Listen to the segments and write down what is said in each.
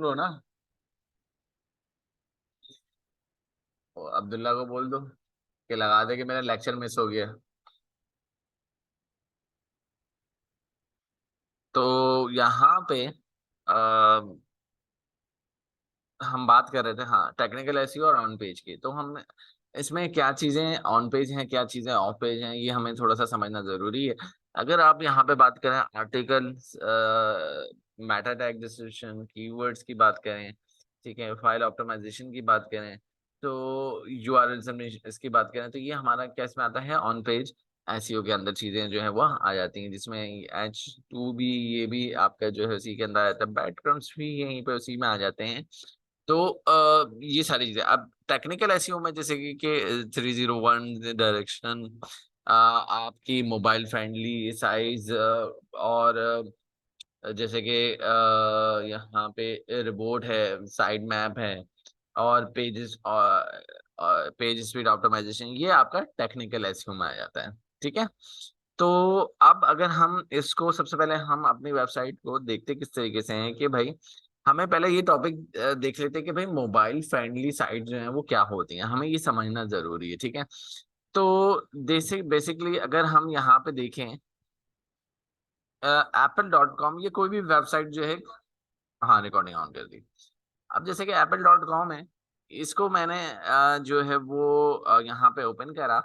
लो ना। वो अब्दुल्ला को बोल दो कि लगा दे कि मेरा लेक्चर मिस हो गया। तो यहाँ पे हम बात कर रहे थे, हाँ, टेक्निकल एसईओ और ऑन पेज की। तो हम इसमें क्या चीजें ऑन पेज हैं, क्या चीजें ऑफ पेज हैं, ये हमें थोड़ा सा समझना जरूरी है। अगर आप यहाँ पे बात करें article, Meta tag description, keywords की बात करें, ठीक है, फाइल ऑप्टिमाइजेशन की बात करें, तो यूआरएल इसकी बात करें, तो ये हमारा क्या इसमें आता है, ऑन पेज एसईओ के अंदर चीजें जो है वो आ जाती हैं, जिसमें H2 भी, ये भी आपका जो है उसी के अंदर आ जाता है, बैकग्राउंड्स भी यहीं पे उसी में आ जाते हैं। तो ये सारी चीजें अब टेक्निकल एसईओ में, जैसे कि 301 डायरेक्शन, आपकी मोबाइल फ्रेंडली साइज, और जैसे कि यहाँ पे रिपोर्ट है, साइड मैप है, और पेजेस, पेज स्पीड ऑप्टिमाइजेशन, ये आपका टेक्निकल एसईओ में आ जाता है। ठीक है। तो अब अगर हम इसको, सबसे पहले हम अपनी वेबसाइट को देखते किस तरीके से हैं कि भाई, हमें पहले ये टॉपिक देख लेते हैं कि भाई मोबाइल फ्रेंडली साइट जो है वो क्या होती है, हमें ये समझना जरूरी है। ठीक है। तो बेसिकली अगर हम यहाँ पे देखें, apple.com, ये कोई भी वेबसाइट जो है, हाँ, रिकॉर्डिंग ऑन कर दी। अब जैसे कि apple.com है, इसको मैंने जो है वो यहाँ पे ओपन करा,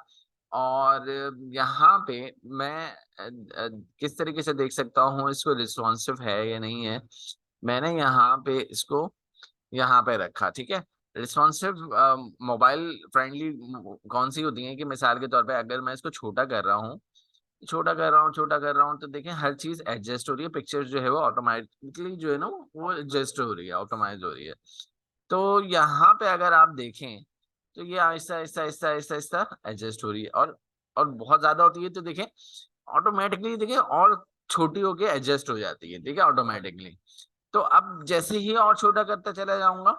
और यहाँ पे मैं किस तरीके से देख सकता हूँ इसको, रिस्पॉन्सिव है या नहीं है। मैंने यहाँ पे इसको यहाँ पे रखा। ठीक है। रिस्पॉन्सिव मोबाइल फ्रेंडली कौन सी होती है, कि मिसाल के तौर पे अगर मैं इसको छोटा कर रहा हूँ, छोटा कर रहा हूँ, तो देखें हर चीज एडजस्ट हो रही है, पिक्चर जो है वो ऑटोमेटिकली जो है ना वो एडजस्ट हो रही है, ऑटोमाइज हो रही है। तो यहाँ पे अगर आप देखें, तो ये आहिस्ता आहिस्ता आहिस्ता आहिस्ता आहिस्ता एडजस्ट हो रही है, और बहुत ज्यादा होती है तो देखें ऑटोमेटिकली, देखें और छोटी होके एडजस्ट हो जाती है, ठीक है, ऑटोमेटिकली। तो अब जैसे ही और छोटा करता चला जाऊंगा,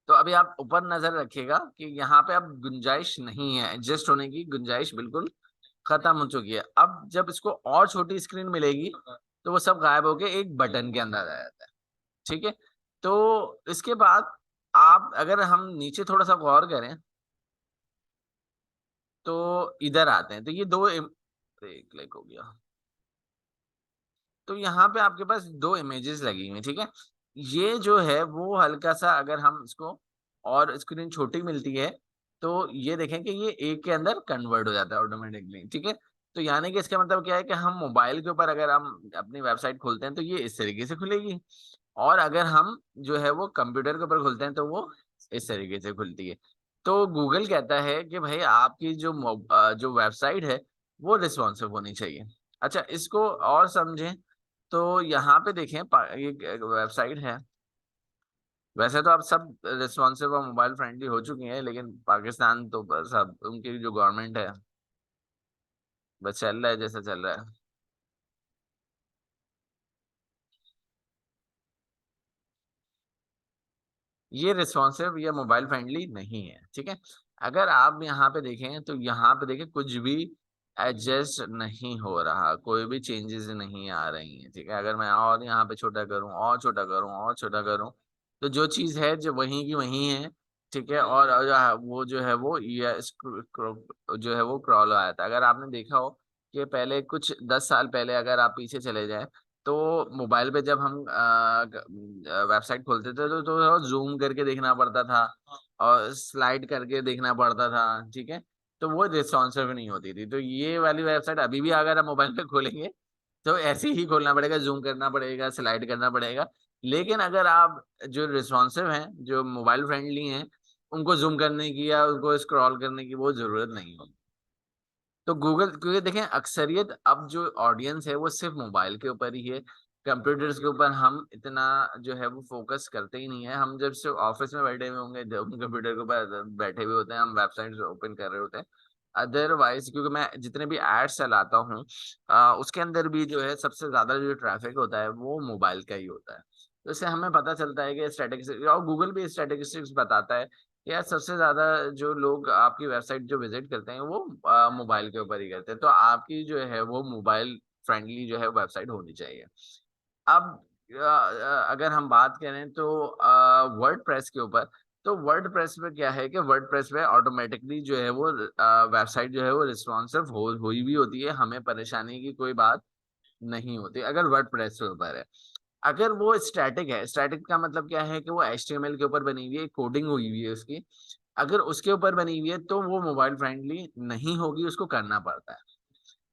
तो अभी आप ऊपर नजर रखिएगा कि यहाँ पे अब गुंजाइश नहीं है, एडजस्ट होने की गुंजाइश बिल्कुल खत्म हो चुकी है। अब जब इसको और छोटी स्क्रीन मिलेगी, तो वो सब गायब होके एक बटन के अंदर आ जाता है। ठीक है। तो इसके बाद आप, अगर हम नीचे थोड़ा सा गौर करें, तो इधर आते हैं, तो ये एक क्लिक हो गया। तो यहाँ पे आपके पास दो इमेजेस लगी हुई हैं, ठीक है। ये जो है वो हल्का सा, अगर हम इसको, और स्क्रीन छोटी मिलती है, तो ये देखें कि ये एक के अंदर कन्वर्ट हो जाता है ऑटोमेटिकली। ठीक है। तो यानी कि इसका मतलब क्या है कि हम मोबाइल के ऊपर अगर हम अपनी वेबसाइट खोलते हैं, तो ये इस तरीके से खुलेगी, और अगर हम जो है वो कंप्यूटर के ऊपर खोलते हैं, तो वो इस तरीके से खुलती है। तो गूगल कहता है कि भाई आपकी जो वेबसाइट है वो रिस्पॉन्सिव होनी चाहिए। अच्छा, इसको और समझें, तो यहाँ पे देखें, ये वेबसाइट है। वैसे तो अब सब रिस्पॉन्सिव और मोबाइल फ्रेंडली हो चुकी हैं, लेकिन पाकिस्तान तो बस अब उनकी जो गवर्नमेंट है, बस चल रहा है जैसा चल रहा है। ये रिस्पॉन्सिव या मोबाइल फ्रेंडली नहीं है। ठीक है। अगर आप यहाँ पे देखें, तो यहाँ पे देखें कुछ भी एडजस्ट नहीं हो रहा, कोई भी चेंजेस नहीं आ रही हैं। ठीक है। अगर मैं और यहाँ पे छोटा करूँ, और छोटा करूँ, और छोटा करूँ, तो जो चीज़ है जो वहीं की वहीं है। ठीक है। और वो जो है वो ये जो है वो क्रॉल आया था। अगर आपने देखा हो कि पहले कुछ 10 साल पहले अगर आप पीछे चले जाएं, तो मोबाइल पे जब हम वेबसाइट खोलते थे, तो जूम करके देखना पड़ता था, और स्लाइड करके देखना पड़ता था। ठीक है। तो वो रिस्पॉन्सिव नहीं होती थी। तो ये वाली वेबसाइट अभी भी अगर आप मोबाइल पे खोलेंगे, तो ऐसे ही खोलना पड़ेगा, जूम करना पड़ेगा, स्लाइड करना पड़ेगा। लेकिन अगर आप जो रिस्पॉन्सिव हैं, जो मोबाइल फ्रेंडली हैं, उनको जूम करने की या उनको स्क्रॉल करने की वो जरूरत नहीं होगी। तो गूगल, क्योंकि देखें अक्सरियत अब जो ऑडियंस है वो सिर्फ मोबाइल के ऊपर ही है, कंप्यूटर्स के ऊपर हम इतना जो है वो फोकस करते ही नहीं है। हम जब सिर्फ ऑफिस में बैठे हुए होंगे, जब हम कंप्यूटर के ऊपर बैठे हुए होते हैं, हम वेबसाइट ओपन कर रहे होते हैं। अदरवाइज, क्योंकि मैं जितने भी एड्स चलाता हूँ, उसके अंदर भी जो है सबसे ज्यादा जो ट्रैफिक होता है वो मोबाइल का ही होता है। तो इससे हमें पता चलता है कि स्टैटिस्टिक्स, और गूगल भी स्टैटिस्टिक्स बताता है, यार सबसे ज्यादा जो लोग आपकी वेबसाइट जो विजिट करते हैं वो मोबाइल के ऊपर ही करते हैं। तो आपकी जो है वो मोबाइल फ्रेंडली जो है वेबसाइट होनी चाहिए। अब अगर हम बात करें तो वर्डप्रेस के ऊपर, तो वर्डप्रेस पे क्या है कि वर्डप्रेस पे ऑटोमेटिकली जो है वो वेबसाइट जो है वो रिस्पॉन्सिव हो हुई भी होती है, हमें परेशानी की कोई बात नहीं होती अगर वर्डप्रेस के ऊपर है। अगर वो स्टैटिक है, स्टैटिक का मतलब क्या है कि वो एचटीएमएल के ऊपर बनी हुई है, कोडिंग हुई हुई है उसकी, अगर उसके ऊपर बनी हुई है तो वो मोबाइल फ्रेंडली नहीं होगी, उसको करना पड़ता है।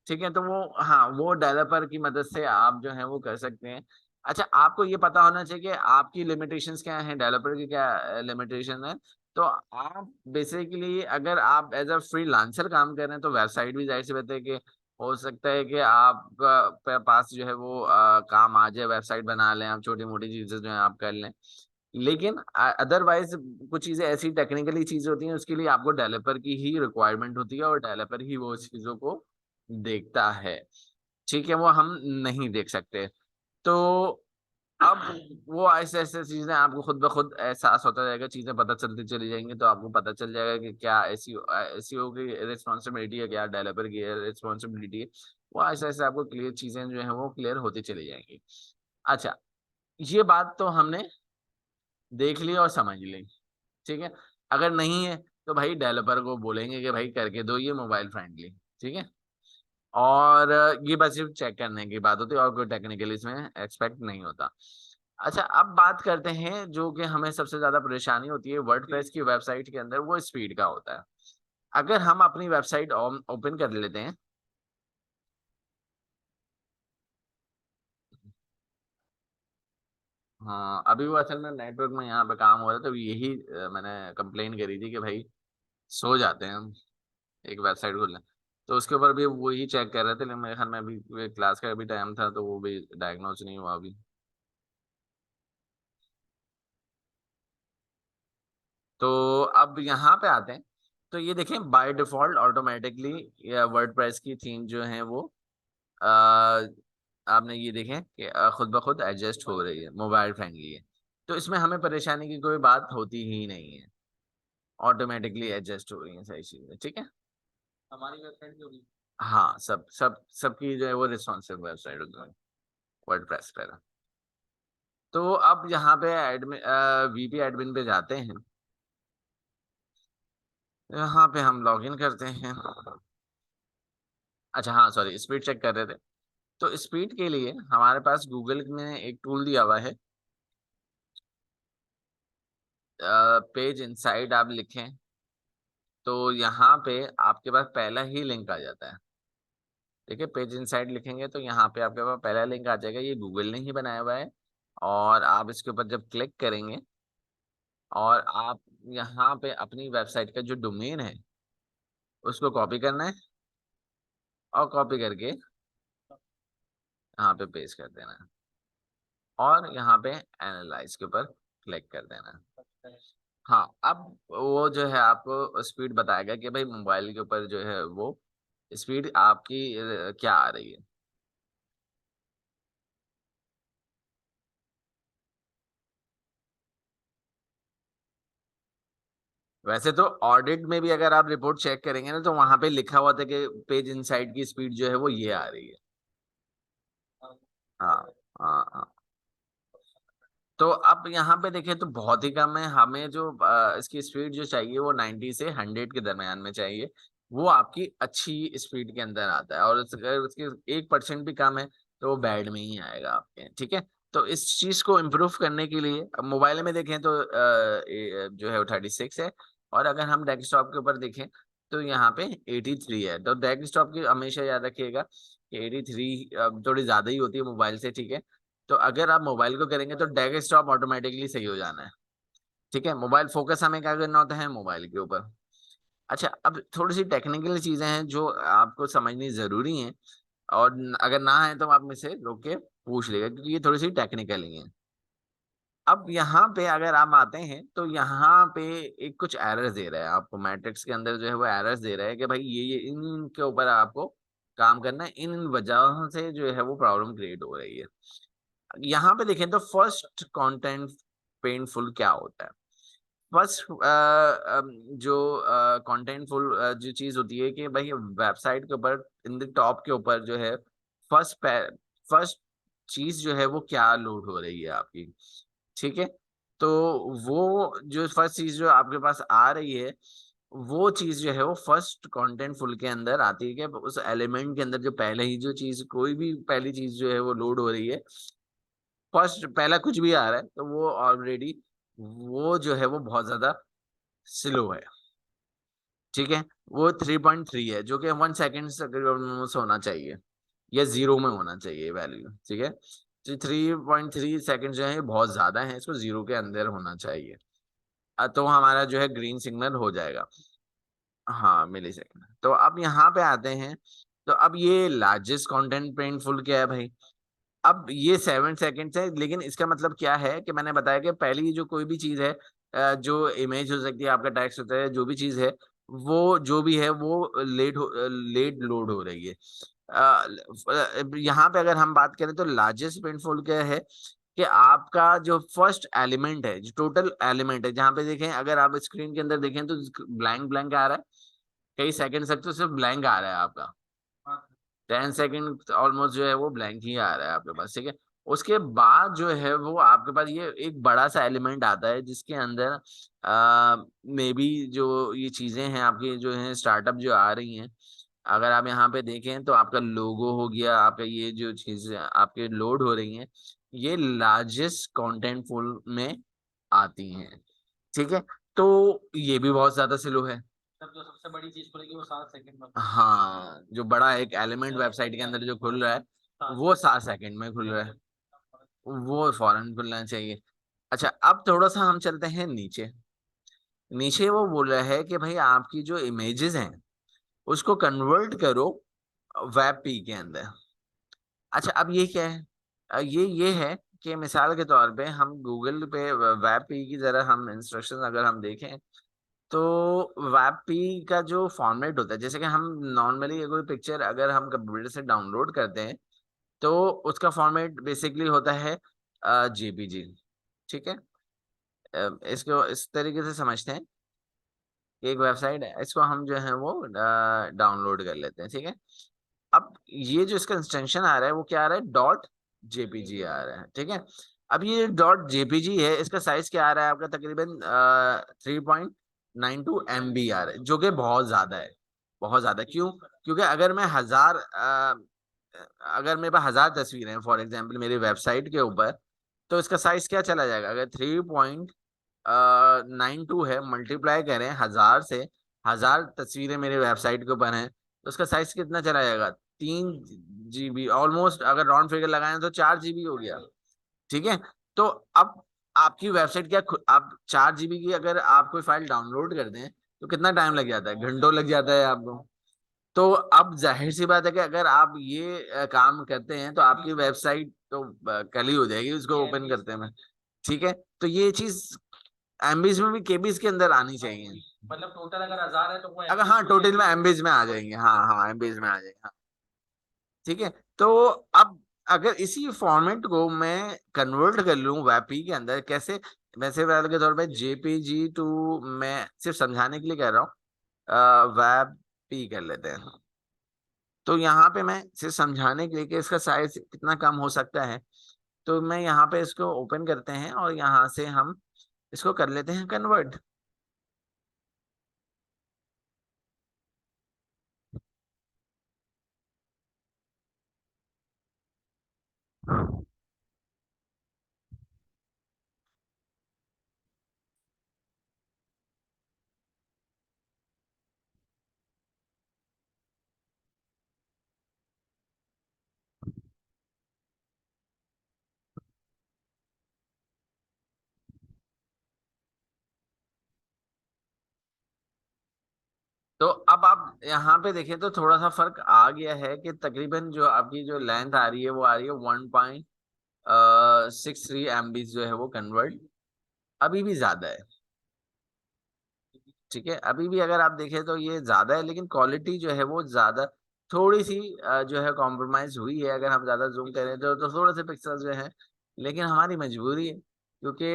ठीक है, तो वो हाँ, वो डेवलपर की मदद से आप जो है वो कर सकते हैं। अच्छा, आपको ये पता होना चाहिए कि आपकी लिमिटेशंस क्या हैं, डेवलपर की क्या लिमिटेशन है। तो आप बेसिकली अगर आप एज़ अ फ्रीलांसर काम कर रहे हैं तो वेबसाइट भी ज़ाहिर-सी बात है कि हो सकता है कि आपका पास जो है वो काम आ जाए, वेबसाइट बना लें, आप छोटी-मोटी चीज़ें जो हैं आप कर लें। लेकिन अदरवाइज़ कुछ चीज़ें ऐसी टेक्निकली चीज़ें होती हैं, उसके लिए आपको डेवलपर की ही रिक्वायरमेंट होती है और डेवलपर ही वो चीज़ों को देखता है। ठीक है, वो हम नहीं देख सकते। तो अब वो ऐसे-ऐसे चीज़ें आपको खुद ब खुद एहसास होता जाएगा, चीज़ें पता चलती चली जाएँगी, तो आपको पता चल जाएगा कि क्या एसईओ की रिस्पॉन्सिबिलिटी है, क्या डेवलपर की रिस्पॉन्सिबिलिटी है। वो ऐसे-ऐसे आपको क्लियर चीज़ें जो हैं वो क्लियर होती चली जाएँगी। अच्छा, ये बात तो हमने देख ली और समझ ली, ठीक है? अगर नहीं है, तो भाई डेवलपर को बोलेंगे कि भाई करके दो ये मोबाइल फ्रेंडली, ठीक है? और ये बस सिर्फ़ चेक करने की बात होती है और कोई टेक्निकल इसमें एक्सपेक्ट नहीं होता। अच्छा, अब बात करते हैं जो कि हमें सबसे ज़्यादा परेशानी होती है वर्डप्रेस की वेबसाइट के अंदर, वो स्पीड का होता है। अगर हम अपनी वेबसाइट ओपन कर लेते हैं। हाँ, अभी वो असल में नेटवर्क में यहाँ पे काम हो रहा था, तो यही मैंने कंप्लेन करी थी कि भाई सो जाते हैं हम, एक वेबसाइट खोलें। तो उसके ऊपर भी वही चेक कर रहे थे, लेकिन मेरे ख़्याल में अभी क्लास का भी टाइम था, तो वो भी डायग्नोज़ नहीं हुआ अभी। तो अब यहाँ पे आते हैं, तो ये देखें बाय डिफ़ॉल्ट ऑटोमैटिकली या वर्डप्रेस की थीम जो है वो अ, आपने ये देखें कि खुद ब खुद एडजस्ट हो रही है, मोबाइल फ्रेंडली है। तो इसमें हमें परेशानी की कोई बात होती ही नहीं है, ऑटोमैटिकली एडजस्ट हो रही हैं सारी चीज़ें, ठीक है? हमारी वेबसाइट जो भी हाँ, सबकी जो है वो रिस्पॉन्सिव वेबसाइट होती है, वर्डप्रेस पे। तो अब यहाँ पे वीपी एडमिन पे जाते हैं, यहाँ पे हम लॉगिन करते हैं। अच्छा हाँ, सॉरी, स्पीड चेक कर रहे थे। तो स्पीड के लिए हमारे पास गूगल ने एक टूल दिया हुआ है, पेज इनसाइड आप लिखें, तो यहाँ पे आपके पास पहला ही लिंक आ जाता है। ठीक है? पेज इनसाइड लिखेंगे तो यहाँ पे आपके पास पहला लिंक आ जाएगा, ये गूगल ने ही बनाया हुआ है और आप इसके ऊपर जब क्लिक करेंगे और आप यहाँ पे अपनी वेबसाइट का जो डोमेन है, उसको कॉपी करना है और कॉपी करके यहाँ पे पेस्ट कर देना है और यहाँ पे एनालाइज़ के ऊपर क्लिक कर देना है। हाँ, अब वो जो है आपको स्पीड बताएगा कि भाई मोबाइल के ऊपर जो है वो स्पीड आपकी क्या आ रही है। वैसे तो ऑडिट में भी अगर आप रिपोर्ट चेक करेंगे ना, तो वहाँ पे लिखा हुआ था कि पेज इनसाइड की स्पीड जो है वो ये आ रही है। हाँ, हाँ, हाँ। तो अब यहाँ पे देखें तो बहुत ही कम है, हमें जो इसकी स्पीड जो चाहिए वो 90 से 100 के दरमियान में चाहिए। वो आपकी अच्छी स्पीड के अंदर आता है और अगर उसकी 1% भी कम है, तो वो बैड में ही आएगा आपके, ठीक है? तो इस चीज़ को इम्प्रूव करने के लिए अब मोबाइल में देखें तो जो है वो 36 है और अगर हम डेस्कटॉप के ऊपर देखें, तो यहाँ पे 83 है। तो डेस्कटॉप की हमेशा याद रखिएगा कि 83 थोड़ी ज़्यादा ही होती है मोबाइल से, ठीक है? तो अगर आप मोबाइल को करेंगे तो डेस्कटॉप ऑटोमैटिकली सही हो जाना है, ठीक है? मोबाइल फ़ोकस हमें क्या करना होता है मोबाइल के ऊपर। अच्छा, अब थोड़ी-सी टेक्निकल चीज़ें हैं जो आपको समझनी ज़रूरी हैं और अगर ना आए तो आप मुझसे रोक के पूछ लीजिएगा क्योंकि ये थोड़ी-सी टेक्निकल ही हैं। अब यहाँ पे अगर आप आते हैं तो यहाँ पे एक कुछ एरर्स दे रहा है आपको मैट्रिक्स के अंदर जो है वो एरर्स दे रहा है कि भाई ये इन-इन के ऊपर आपको काम करना है, इन-इन वजहों से जो है वो प्रॉब्लम क्रिएट हो रही है। यहाँ पे देखें तो फर्स्ट कंटेंट पेनफुल क्या होता है? फर्स्ट जो कंटेंटफुल जो चीज़ होती है कि भाई वेबसाइट के ऊपर इन द टॉप के ऊपर जो है फर्स्ट पै फर्स्ट चीज जो है वो क्या लोड हो रही है आपकी, ठीक है। तो वो जो फर्स्ट चीज जो आपके पास आ रही है, वो चीज जो है वो फर्स्ट कंटेंट फुल के अंदर आती है, कि उस एलिमेंट के अंदर जो पहले ही जो चीज, कोई भी पहली चीज जो है वो लोड हो रही है, फर्स्ट पहला कुछ भी आ रहा है, तो वो ऑलरेडी वो जो है वो बहुत ज्यादा स्लो है, ठीक है। वो 3.3 है, जो कि 1 सेकेंड तकरीबन से होना चाहिए, या जीरो में होना चाहिए वैल्यू, ठीक है। तो 3.3 सेकेंड जो है ये बहुत ज्यादा है, इसको जीरो के अंदर होना चाहिए। तो हमारा जो है ग्रीन सिग्नल हो जाएगा। हाँ, मिली सेकेंड। तो अब यहाँ पे आते हैं, तो अब ये लार्जेस्ट कंटेंट पेनफुल क्या है भाई। अब ये 7 सेकेंड्स है, लेकिन इसका मतलब क्या है कि मैंने बताया कि पहली जो कोई भी चीज है, जो इमेज हो सकती है, आपका टेक्स्ट होता है, जो भी चीज है, वो जो भी है वो लेट लोड हो रही है। यहाँ पे अगर हम बात करें तो लार्जेस्ट पेनफुल क्या है, कि आपका जो फर्स्ट एलिमेंट है, जो टोटल एलिमेंट है, जहाँ पे देखें, अगर आप स्क्रीन के अंदर देखें तो ब्लैंक ब्लैंक आ रहा है, कई सेकंड तक तो सिर्फ ब्लैंक आ रहा है आपका, 10 सेकंड ऑलमोस्ट जो है वो ब्लैंक ही आ रहा है आपके पास, ठीक है। उसके बाद जो है वो आपके पास ये एक बड़ा सा एलिमेंट आता है, जिसके अंदर मे बी जो ये चीजें हैं आपकी, जो है स्टार्टअप जो आ रही हैं, अगर आप यहाँ पे देखें तो आपका लोगो हो गया, आपका ये जो चीजें आपके लोड हो रही हैं, ये लार्जेस्ट कंटेंट फुल में आती हैं, ठीक है। तो ये भी बहुत ज्यादा स्लो है। तब जो सबसे बड़ी चीज खुलेगी वो 7 सेकंड में, हाँ, जो बड़ा एक एलिमेंट वेबसाइट के अंदर जो खुल रहा है वो 7 सेकंड में खुल रहा है, वो फौरन खुलना चाहिए। अच्छा, अब थोड़ा सा हम चलते हैं नीचे। नीचे वो बोल रहा है कि भाई आपकी जो इमेजेस हैं उसको कन्वर्ट करो वेब पी के अंदर। अच्छा, अब ये क्या है, ये है कि मिसाल के तौर पे हम गूगल पे वेब पी की जरा हम इंस्ट्रक्शन अगर हम देखें, तो वेब पी का जो फॉर्मेट होता है, जैसे कि हम नॉर्मली कोई पिक्चर अगर हम कंप्यूटर से डाउनलोड करते हैं, तो उसका फॉर्मेट बेसिकली होता है जेपीजी, ठीक है। इसको इस तरीके से समझते हैं कि एक वेबसाइट है, इसको हम जो है वो डाउनलोड कर लेते हैं, ठीक है। अब ये जो इसका एक्सटेंशन आ रहा है वो क्या आ रहा है, डॉट जेपीजी आ रहा है, ठीक है। अब ये डॉट जेपीजी है, इसका साइज क्या आ रहा है आपका, तकरीबन 3.92 MB आ रहा है, जो कि बहुत ज्यादा है, बहुत ज्यादा। क्यों? क्योंकि अगर मैं अगर मेरे पास 1000 तस्वीरें हैं फॉर एग्जाम्पल मेरी वेबसाइट के ऊपर, तो इसका साइज क्या चला जाएगा, अगर 3.92 है, मल्टीप्लाई करें 1000 से, 1000 तस्वीरें मेरे वेबसाइट के ऊपर हैं, तो उसका साइज कितना चला जाएगा, 3 GB ऑलमोस्ट, अगर राउंड फिगर लगाएं तो 4 GB हो गया, ठीक है। तो अब आपकी वेबसाइट क्या आप 4 GB की अगर आप कोई फाइल डाउनलोड कर दें तो कितना टाइम लग जाता है, घंटों लग जाता है आपको। तो अब जाहिर सी बात है कि अगर आप ये काम करते हैं तो आपकी वेबसाइट तो कल ही हो जाएगी उसको ओपन करते हैं, ठीक है। तो ये चीज एमबीज में भी केबीज के अंदर आनी चाहिए, मतलब टोटल अगर 1000 है तो वो अगर, हाँ, टोटल में एमबीज में आ जाएंगे, हाँ हाँ, एमबीज में आ जाएंगे, हाँ, ठीक है। तो अब अगर इसी फॉर्मेट को मैं कन्वर्ट कर लूँ वेबपी के अंदर, कैसे, वैसे वाले के तौर पे जेपीजी टू, मैं सिर्फ समझाने के लिए कह रहा हूँ, वेब पी कर लेते हैं। तो यहाँ पे मैं सिर्फ समझाने के लिए कि इसका साइज कितना कम हो सकता है, तो मैं यहाँ पे इसको ओपन करते हैं और यहाँ से हम इसको कर लेते हैं कन्वर्ट। तो अब आप यहाँ पे देखें तो थोड़ा सा फर्क आ गया है, कि तकरीबन जो आपकी जो लेंथ आ रही है वो आ रही है 1.63 MB जो है वो कन्वर्ट, अभी भी ज्यादा है, ठीक है। अभी भी अगर आप देखें तो ये ज्यादा है, लेकिन क्वालिटी जो है वो ज्यादा, थोड़ी सी जो है कॉम्प्रोमाइज हुई है, अगर हम ज्यादा जूम करें तो थोड़े से पिक्सल्स जो है, लेकिन हमारी मजबूरी है, क्योंकि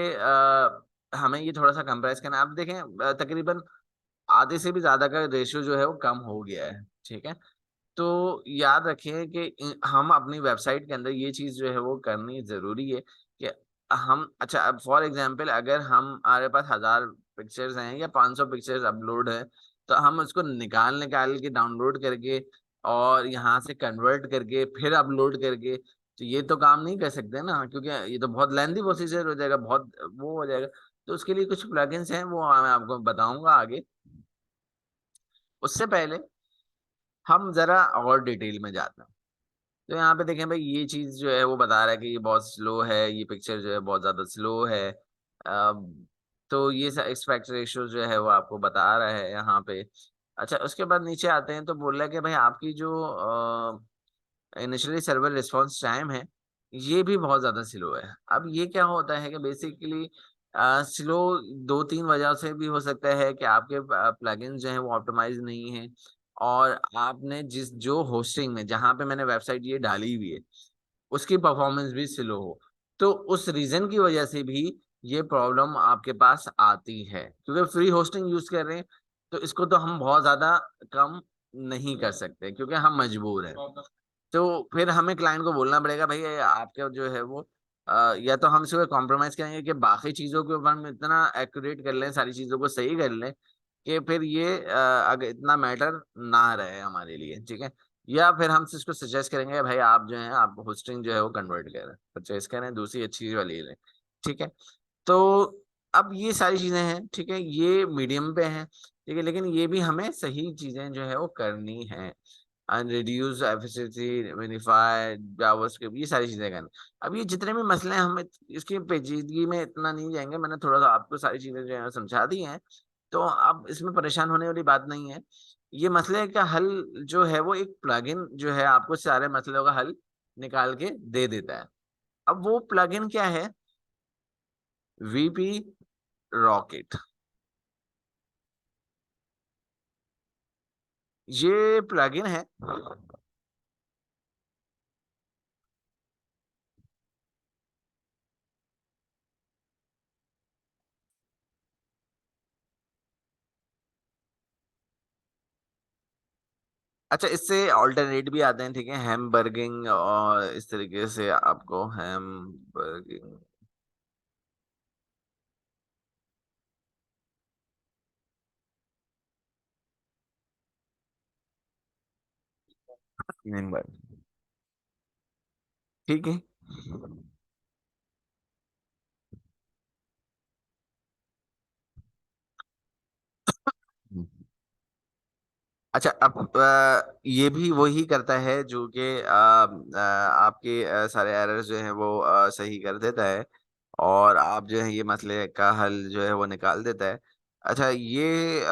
हमें ये थोड़ा सा कंप्रेस करना है। आप देखें तकरीबन आधे से भी ज्यादा का रेशियो जो है वो कम हो गया है, ठीक है। तो याद रखें कि हम अपनी वेबसाइट के अंदर ये चीज जो है वो करनी जरूरी है कि हम, अच्छा अब फॉर एग्जांपल अगर हम हमारे पास 1000 पिक्चर्स हैं या 500 पिक्चर्स अपलोड है, तो हम उसको निकाल निकाल के डाउनलोड करके और यहाँ से कन्वर्ट करके फिर अपलोड करके, तो ये तो काम नहीं कर सकते ना, क्योंकि ये तो बहुत लेंथी प्रोसीजर हो जाएगा, बहुत वो हो जाएगा। तो उसके लिए कुछ प्लगइन्स हैं, वो मैं आपको बताऊंगा आगे। उससे पहले हम जरा और डिटेल में जाते हैं। तो यहाँ पे देखें भाई, ये चीज जो है वो बता रहा है कि ये बहुत स्लो है, ये पिक्चर जो है बहुत ज्यादा स्लो है। तो ये एस्पेक्ट रेशियो जो है वो आपको बता रहा है यहाँ पे। अच्छा, उसके बाद नीचे आते हैं तो बोल रहा है कि भाई आपकी जो इनिशियली सर्वर रिस्पॉन्स टाइम है, ये भी बहुत ज्यादा स्लो है। अब ये क्या होता है कि बेसिकली स्लो दो तीन वजह से भी हो सकता है कि आपके प्लगइन जो है वो ऑप्टिमाइज नहीं है, और आपने जिस जो होस्टिंग में जहां पे मैंने वेबसाइट ये डाली हुई है उसकी परफॉर्मेंस भी स्लो हो, तो उस रीजन की वजह से भी ये प्रॉब्लम आपके पास आती है, क्योंकि फ्री होस्टिंग यूज कर रहे हैं। तो इसको तो हम बहुत ज्यादा कम नहीं कर सकते क्योंकि हम मजबूर हैं। तो फिर हमें क्लाइंट को बोलना पड़ेगा भाई आपका जो है वो या तो हम इसको कॉम्प्रोमाइज करेंगे कि बाकी चीजों के ऊपर हम इतना एक्यूरेट कर लें, सारी चीजों को सही कर लें कि फिर ये अगर इतना मैटर ना रहे हमारे लिए, ठीक है। या फिर हम इसको सजेस्ट करेंगे भाई आप जो है आप होस्टिंग जो है वो कन्वर्ट करें, परचेज करें, दूसरी अच्छी वाली लें, ठीक है। तो अब ये सारी चीजें हैं, ठीक है, ये मीडियम पे हैं, ठीक है, लेकिन ये भी हमें सही चीजें जो है वो करनी है। रिड्यूस एफिशिएंसी, मिनिफाई, जावास्क्रिप्ट, ये सारी चीजें करनी। अब ये जितने भी मसले हैं, हम इसकी पेचीदगी में इतना नहीं जाएंगे, मैंने थोड़ा सा आपको सारी चीजें जो है समझा दी हैं। तो अब इसमें परेशान होने वाली बात नहीं है। ये मसले का हल जो है वो एक प्लगइन जो है आपको सारे मसलों का हल निकाल के दे देता है। अब वो प्लगइन क्या है? VP rocket. ये प्लगइन है। अच्छा, इससे ऑल्टरनेट भी आते हैं, ठीक है, हैमबर्गिंग और इस तरीके से आपको हैमबर्गिंग। ठीक है। अच्छा, अब ये भी वही करता है जो कि आपके सारे एरर्स जो हैं वो सही कर देता है, और आप जो है ये मसले का हल जो है वो निकाल देता है। अच्छा, ये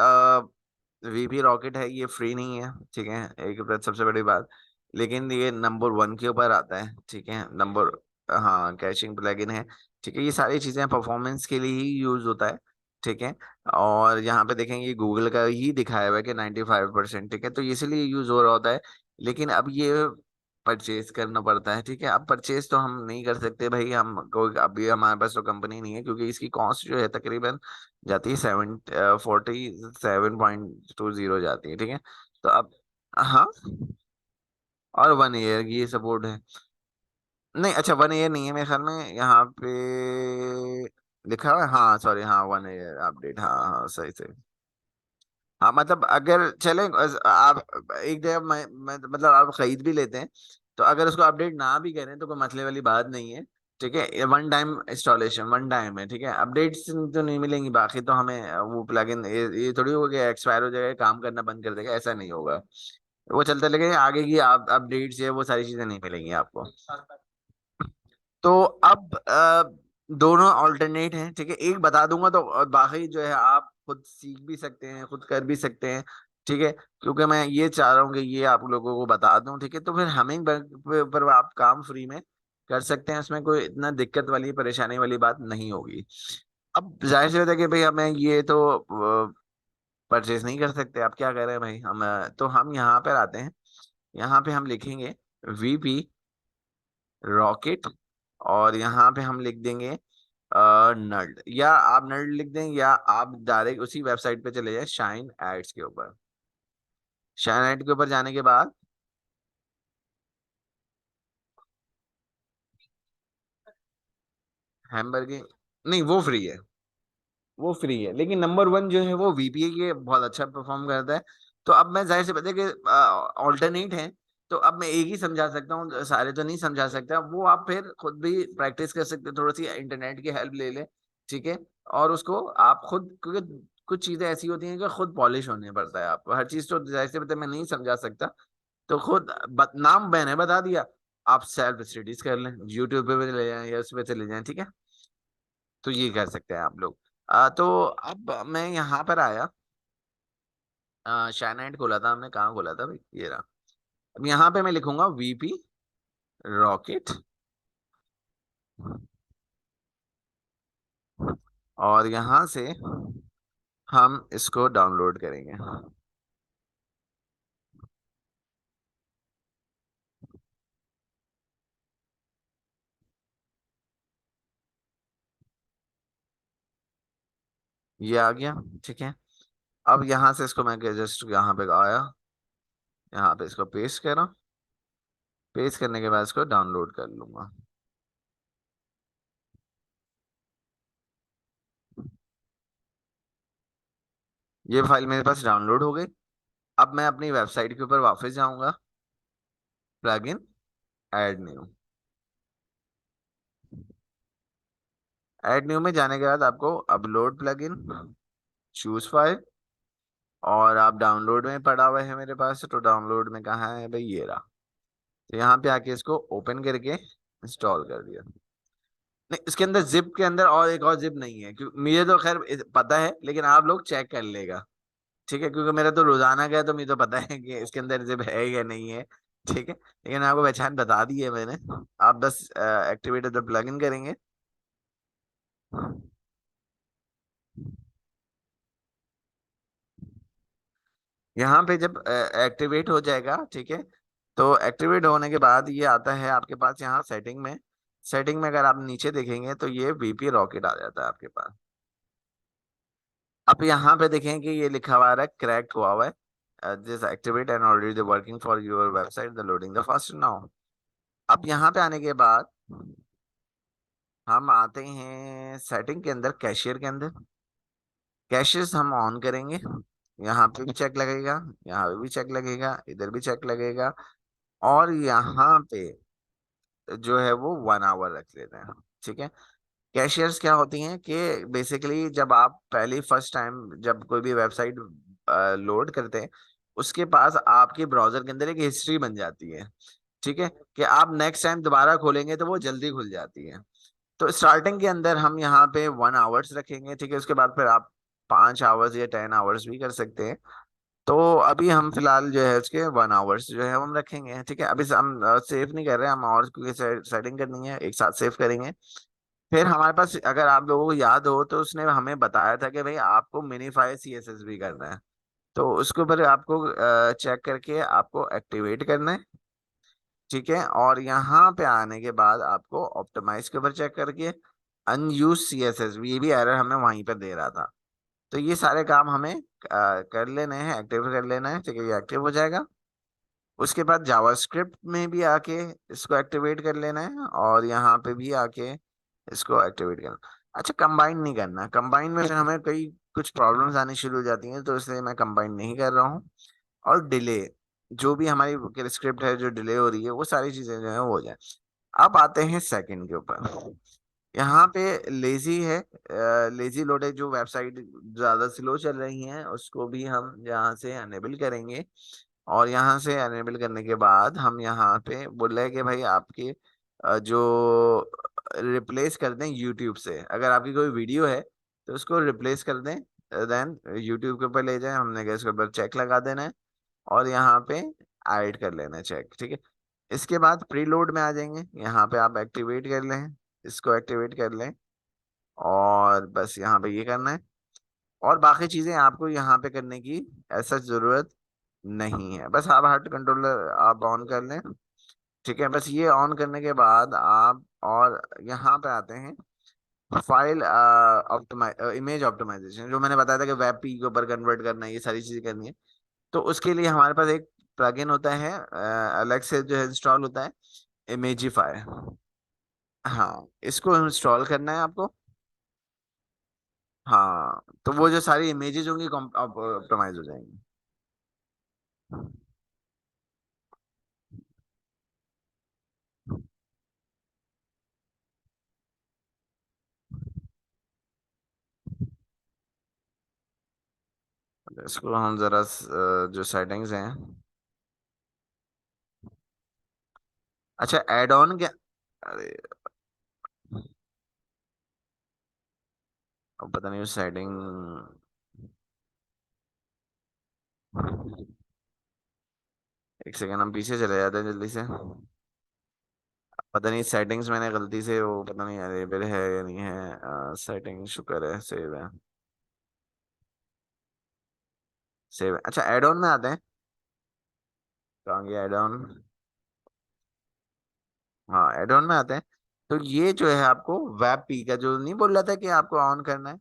वीपी रॉकेट है, ये फ्री नहीं है, ठीक है, एक सबसे बड़ी बात। लेकिन ये नंबर 1 के ऊपर आता है, ठीक है, नंबर, हाँ, कैशिंग प्लगइन है, ठीक है। ये सारी चीजें परफॉर्मेंस के लिए ही यूज होता है, ठीक है। और यहाँ पे देखेंगे गूगल का ही दिखाया हुआ है कि 95%, ठीक है, तो इसीलिए यूज हो रहा होता है। लेकिन अब ये परचेज करना पड़ता है, ठीक है। अब परचेज तो हम नहीं कर सकते भाई, हम कोई अभी हमारे पास तो कंपनी नहीं है, क्योंकि इसकी कॉस्ट जो है तकरीबन जाती है 47.20 जाती है, ठीक है। तो अब, हाँ, और 1 ईयर की सपोर्ट है। नहीं, अच्छा, 1 ईयर नहीं है मेरे ख्याल में यहाँ पे लिखा हुआ है, हाँ सॉरी, हाँ, 1 ईयर अपडेट, हाँ हाँ, सही सही। हाँ, मतलब अगर चले आप एक जगह मतलब आप खरीद भी लेते हैं, तो अगर उसको अपडेट ना भी करें तो कोई मसले वाली बात नहीं है, ठीक है। ये one time installation, one time है, ठीक है। अपडेट्स तो नहीं मिलेंगी, बाकी तो हमें वो प्लगइन ये थोड़ी होगा कि एक्सपायर हो जाएगा, काम करना बंद कर देगा, ऐसा नहीं होगा। वो चलता, लेकिन आगे की आप अपडेट्स है वो सारी चीजें नहीं मिलेंगी आपको। तो अब दोनों ऑल्टरनेट हैं, ठीक है, एक बता दूंगा तो, और बाकी जो है आप खुद सीख भी सकते हैं, खुद कर भी सकते हैं, ठीक है। क्योंकि मैं ये चाह रहा हूँ कि ये आप लोगों को बता दूं, ठीक है, तो फिर हमिंग पर आप काम फ्री में कर सकते हैं, उसमें कोई इतना दिक्कत वाली परेशानी वाली बात नहीं होगी। अब जाहिर सी बात है कि भाई हमें ये तो परचेज नहीं कर सकते, आप क्या कह रहे हैं भाई, हम तो हम यहाँ पर आते हैं, यहाँ पे हम लिखेंगे वीपी रॉकेट, और यहाँ पे हम लिख देंगे नल्ड, या आप नल्ड लिख दें, या आप डायरेक्ट उसी वेबसाइट पे चले जाए शाइन एड्स के ऊपर। शाइन एड के ऊपर जाने के बाद हैमबर्गर नहीं, वो फ्री है, वो फ्री है, लेकिन नंबर वन जो है वो वीपीए के बहुत अच्छा परफॉर्म करता है। तो अब मैं जाहिर सी बात है कि ऑल्टरनेट है, तो अब मैं एक ही समझा सकता हूँ, सारे तो नहीं समझा सकता। वो आप फिर खुद भी प्रैक्टिस कर सकते हैं, थोड़ी सी इंटरनेट की हेल्प ले ले, ठीक है। और उसको आप खुद, क्योंकि कुछ चीजें ऐसी होती हैं कि खुद पॉलिश होने पड़ता है आपको, हर चीज तो जाहिर सी बात है मैं नहीं समझा सकता। तो खुद नाम मैंने बता दिया, आप सेल्फ स्टडीज कर लें, यूट्यूब पे भी चले जाएं या उस पे चले जाएं, ठीक है। तो ये कर सकते हैं आप लोग। तो अब मैं यहाँ पर आया, शाइनाइट खोला था हमने, कहाँ खोला था भाई, ये रहा। अब यहाँ पे मैं लिखूंगा वीपी रॉकेट, और यहाँ से हम इसको डाउनलोड करेंगे। ये आ गया, ठीक है। अब यहाँ से इसको मैं जस्ट यहाँ पे आया, यहाँ पे इसको पेस्ट करा, पेस्ट करने के बाद इसको डाउनलोड कर लूंगा। ये फाइल मेरे पास डाउनलोड हो गई। अब मैं अपनी वेबसाइट के ऊपर वापस जाऊंगा, plugin, add new. Add new में जाने के बाद आपको अपलोड प्लगइन, चूज फाइल, और आप डाउनलोड में पड़ा हुआ है मेरे पास, तो डाउनलोड में कहाँ है भाई, ये रहा। तो यहाँ पे आके इसको ओपन करके इंस्टॉल कर दिया। नहीं, इसके अंदर जिप के अंदर और एक और जिप नहीं है, क्योंकि मुझे तो खैर पता है, लेकिन आप लोग चेक कर लेगा, ठीक है, क्योंकि मेरा तो रोजाना का है, तो मुझे तो पता है कि इसके अंदर जिप है या नहीं है, ठीक है। लेकिन आपको पहचान बता दी है मैंने। आप बस एक्टिवेट द प्लगइन करेंगे। यहाँ पे जब एक्टिवेट हो जाएगा, ठीक है, तो एक्टिवेट होने के बाद ये आता है आपके पास यहाँ सेटिंग में। सेटिंग में अगर आप नीचे देखेंगे तो ये वीपी रॉकेट आ जाता है आपके पास। अब यहाँ पे देखें कि ये लिखा हुआ है क्रैक्ड हुआ है, this activate and already working for your website, the loading the fast now. अब यहाँ पे आने के बाद हम आते हैं सेटिंग के अंदर, कैशियर के अंदर। कैशेस हम ऑन करेंगे, यहाँ पे भी चेक लगेगा, यहाँ पे भी चेक लगेगा, इधर भी चेक लगेगा, और यहाँ पे जो है वो 1 आवर रख लेते हैं, ठीक है। कैशियर्स क्या होती हैं कि बेसिकली जब आप पहली फर्स्ट टाइम जब कोई भी वेबसाइट लोड करते हैं, उसके पास आपके ब्राउजर के अंदर एक हिस्ट्री बन जाती है, ठीक है, कि आप नेक्स्ट टाइम दोबारा खोलेंगे तो वो जल्दी खुल जाती है। तो स्टार्टिंग के अंदर हम यहाँ पे 1 आवर्स रखेंगे, ठीक है। उसके बाद फिर आप 5 आवर्स या 10 आवर्स भी कर सकते हैं। तो अभी हम फिलहाल जो है उसके 1 आवर्स जो है हम रखेंगे, ठीक है। अभी हम सेव नहीं कर रहे हैं हम, और क्योंकि सेटिंग करनी है, एक साथ सेव करेंगे। फिर हमारे पास, अगर आप लोगों को याद हो, तो उसने हमें बताया था कि भाई आपको मिनीफाई सीएसएस भी करना है। तो उसके ऊपर आपको चेक करके आपको एक्टिवेट करना है, ठीक है। और यहाँ पे आने के बाद आपको ऑप्टिमाइज के ऊपर चेक करके अनयूज सीएसएस, ये भी एरर हमें वहीं पर दे रहा था। तो ये सारे काम हमें कर लेने हैं, एक्टिव कर लेना है, ठीक है। ये एक्टिव हो जाएगा। उसके बाद जावास्क्रिप्ट में भी आके इसको एक्टिवेट कर लेना है, और यहाँ पे भी आके इसको एक्टिवेट करना। अच्छा, कंबाइन नहीं करना, कंबाइन में फिर हमें कई कुछ प्रॉब्लम्स आनी शुरू हो जाती हैं, तो इसलिए मैं कंबाइन नहीं कर रहा हूँ। और डिले, जो भी हमारी स्क्रिप्ट है जो डिले हो रही है, वो सारी चीजें जो है वो हो जाए। अब आते हैं सेकंड के ऊपर। यहाँ पे लेजी है, लेजी लोड है, जो वेबसाइट ज्यादा स्लो चल रही हैं उसको भी हम यहाँ से अनेबल करेंगे। और यहाँ से अनेबल करने के बाद हम यहाँ पे बोल रहे हैं कि भाई आपके जो रिप्लेस कर दें यूट्यूब से, अगर आपकी कोई वीडियो है तो उसको रिप्लेस कर दें, देन यूट्यूब के ऊपर ले जाएं, हमने कहा इसके ऊपर चेक लगा देना है, और यहाँ पे ऐड कर लेना है चेक, ठीक है। इसके बाद प्रीलोड में आ जाएंगे, यहाँ पे आप एक्टिवेट कर लें, इसको एक्टिवेट कर लें, और बस यहाँ पे ये करना है। और बाकी चीजें आपको यहाँ पे करने की ऐसा जरूरत नहीं है, बस आप हार्ट कंट्रोलर आप ऑन कर लें, ठीक है। बस ये ऑन करने के बाद आप, और यहाँ पे आते हैं फाइल इमेज ऑप्टिमाइजेशन, जो मैंने बताया था कि वेब पी के ऊपर कन्वर्ट करना है, ये सारी चीजें करनी है। तो उसके लिए हमारे पास एक प्लगइन होता है, अलग से जो है इंस्टॉल होता है, इमेजिफाई। हाँ, इसको इंस्टॉल करना है आपको। हाँ, तो वो जो सारी इमेजेस होंगी ऑप्टिमाइज हो जाएंगी। इसको हम जरा जो सेटिंग्स हैं। अच्छा, एड ऑन क्या? अरे, अब पता नहीं सेटिंग। एक सेकंड, हम पीछे चले जाते हैं जल्दी से। पता नहीं सेटिंग्स मैंने गलती से वो पता नहीं अवेलेबल है या नहीं है। सेटिंग शुक्र है सेव है। सेव है। अच्छा, एड ऑन में आते हैं। कहाँ गया एड ऑन? हाँ, एड ऑन में आते हैं। तो ये जो है आपको वेब पी का जो नहीं बोल रहा था कि आपको ऑन करना है,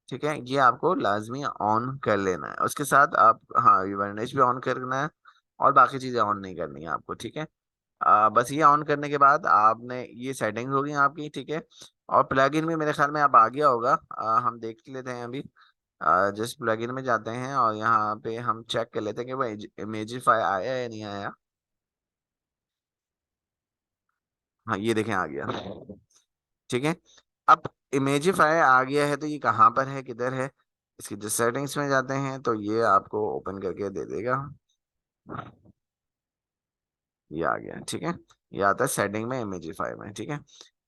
ठीक है, ये आपको लाजमी ऑन कर लेना है। उसके साथ आप, हाँ, यूवर्नेज भी ऑन करना है। और बाकी चीजें ऑन नहीं करनी है आपको, ठीक है। बस ये ऑन करने के बाद आपने ये सेटिंग्स होगी आपकी, ठीक है। और प्लगइन में मेरे ख्याल में अब आ गया होगा। हम देख लेते हैं अभी। जस्ट प्लगइन में जाते हैं और यहाँ पे हम चेक कर लेते हैं कि वो इमेजिफाई आया है या नहीं आया। हाँ, ये देखें आ गया। ठीक है। अब इमेजिफाई आ गया है तो ये कहाँ पर है, किधर है? इसकी जो सेटिंग्स में जाते हैं तो ये आपको ओपन करके दे देगा। ये आ गया, ठीक है। ये आता है सेटिंग में, इमेजिफाई में, ठीक है।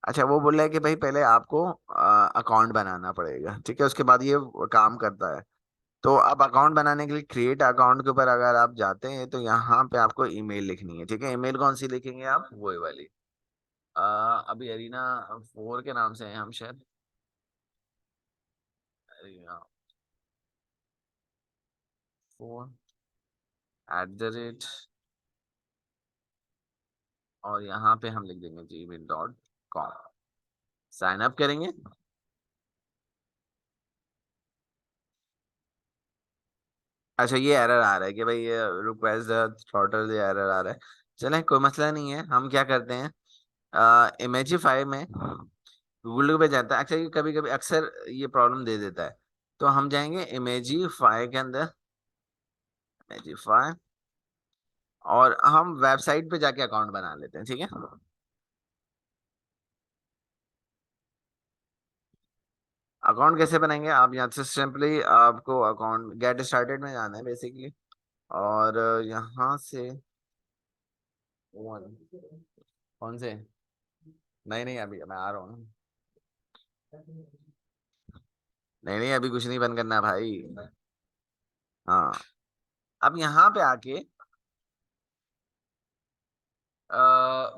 अच्छा, वो बोल रहा है कि भाई पहले आपको अकाउंट बनाना पड़ेगा, ठीक है, उसके बाद ये काम करता है। तो अब अकाउंट बनाने के लिए क्रिएट अकाउंट के ऊपर अगर आप जाते हैं तो यहाँ पे आपको ईमेल लिखनी है, ठीक है। ईमेल कौन सी लिखेंगे आप? वही वाली। अभी अरीना 4 के नाम से हैं हम शायद। Arena 4 @ और यहाँ पे हम लिख देंगे gmail.com। साइन अप करेंगे। अच्छा, ये एरर आ रहा है कि भाई ये रिक्वेस्ट टोटल एरर आ रहा है। चलें, कोई मसला नहीं है। हम क्या करते हैं, इमेजिफाई में गूगल पे जाता है। अच्छा, ये कभी कभी अक्सर ये प्रॉब्लम दे देता है। तो हम जाएंगे इमेजिफाई के अंदर, इमेजिफाई, और हम वेबसाइट पे जाके अकाउंट बना लेते हैं, ठीक है। अकाउंट कैसे बनाएंगे? आप यहाँ से सिंपली आपको अकाउंट गेट स्टार्टेड में जाना है बेसिकली। और यहाँ से वन, कौन से? नहीं नहीं, अभी मैं आ रहा हूँ। नहीं नहीं, अभी कुछ नहीं बंद करना है भाई। हाँ, अब यहाँ पे आके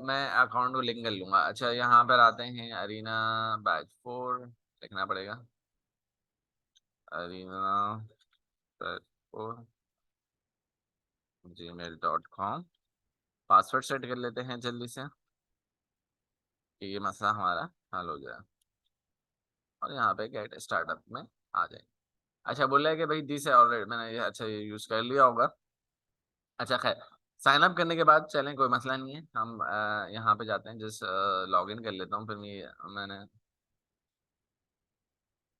मैं अकाउंट को लिंक कर लूंगा। अच्छा, यहाँ पर आते हैं, Arena Batch 4 लिखना पड़ेगा। Arena Batch 4 gmail.com। Password set कर लेते हैं जल्दी से कि ये मसला हमारा हल हो जाए। और यहाँ पे गेट स्टार्टअप में आ जाए। अच्छा, बोल रहा है कि भाई दिस है ऑलरेडी, मैंने ये, अच्छा, ये यूज कर लिया होगा। अच्छा, खैर, साइन अप करने के बाद चलें, कोई मसला नहीं है। हम यहाँ पे जाते हैं, जस्ट लॉग इन कर लेता हूँ, फिर मैंने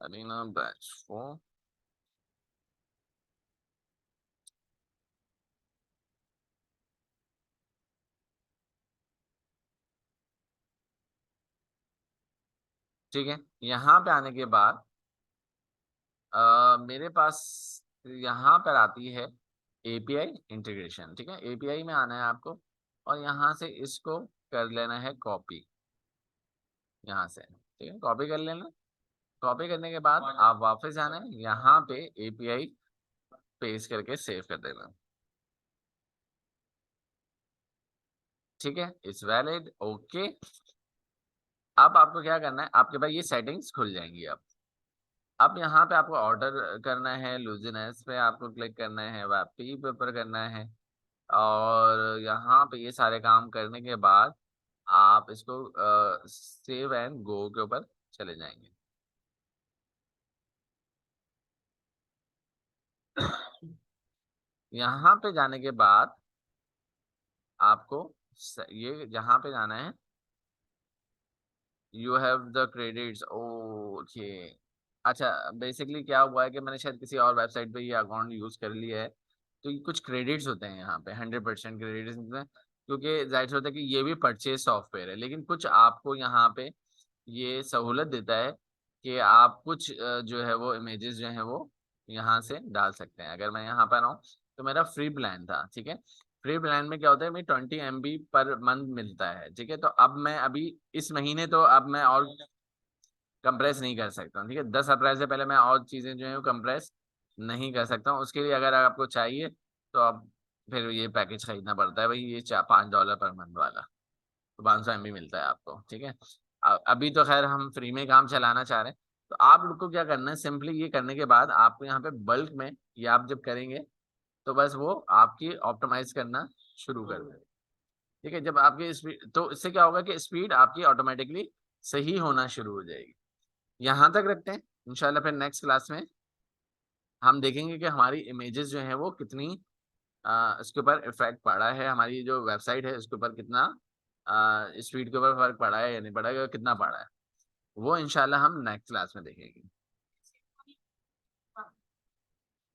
Arena Batch 4। ठीक है, यहाँ पे आने के बाद मेरे पास यहाँ पर आती है एपीआई इंटीग्रेशन, ठीक है। एपीआई में आना है आपको और यहाँ से इसको कर लेना है कॉपी, यहाँ से, ठीक है, कॉपी कर लेना। कॉपी करने के बाद आप वापस जाना है, यहाँ पे एपीआई पेस्ट करके सेव कर देना। ठीक है, इट्स वैलिड, ओके। अब आपको क्या करना है, आपके पास ये सेटिंग्स खुल जाएंगी। अब यहाँ पे आपको ऑर्डर करना है, लूजिनेस पे आपको क्लिक करना है, वापी पे ऊपर करना है। और यहाँ पे ये सारे काम करने के बाद आप इसको सेव एंड गो के ऊपर चले जाएंगे। यहाँ पे जाने के बाद आपको ये जहाँ पे जाना है, you have the credits, okay. अच्छा, बेसिकली क्या हुआ है कि मैंने शायद किसी और वेबसाइट पे ये अकाउंट यूज कर लिया है, तो ये कुछ क्रेडिट्स होते हैं यहाँ पे, 100% क्रेडिट्स होते हैं, क्योंकि जाहिर सी होता है कि ये भी परचेज सॉफ्टवेयर है, लेकिन कुछ आपको यहाँ पे ये सहूलत देता है कि आप कुछ जो है वो इमेजेस जो है वो यहाँ से डाल सकते हैं। अगर मैं यहाँ पर आऊँ तो मेरा फ्री प्लान था, ठीक है। फ्री प्लान में क्या होता है, मैं 20 MB पर मंथ मिलता है, ठीक है। तो अब मैं अभी इस महीने तो अब मैं और कंप्रेस नहीं कर सकता हूँ, ठीक है। 10 अप्रैल से पहले मैं और चीज़ें जो है वो कंप्रेस नहीं कर सकता हूँ। उसके लिए अगर आपको चाहिए तो आप फिर ये पैकेज खरीदना पड़ता है भाई, ये $5 पर मंथ वाला, तो 500 MB मिलता है आपको, ठीक है। अभी तो खैर हम फ्री में काम चलाना चाह रहे हैं। तो आप लोग को क्या करना है, सिंपली ये करने के बाद आपको यहाँ पे बल्क में, ये आप जब करेंगे तो बस वो आपकी ऑप्टिमाइज करना शुरू कर देगा, ठीक है। जब आपकी स्पीड, तो इससे क्या होगा कि स्पीड आपकी ऑटोमेटिकली सही होना शुरू हो जाएगी। यहाँ तक रखते हैं, इंशाल्लाह फिर नेक्स्ट क्लास में हम देखेंगे कि हमारी इमेजेस जो हैं वो कितनी इसके ऊपर इफेक्ट पड़ा है, हमारी जो वेबसाइट है उसके ऊपर कितना स्पीड के ऊपर फर्क पड़ा है या नहीं पड़ा है, कितना पड़ा है, वो इंशाल्लाह हम नेक्स्ट क्लास में देखेंगे।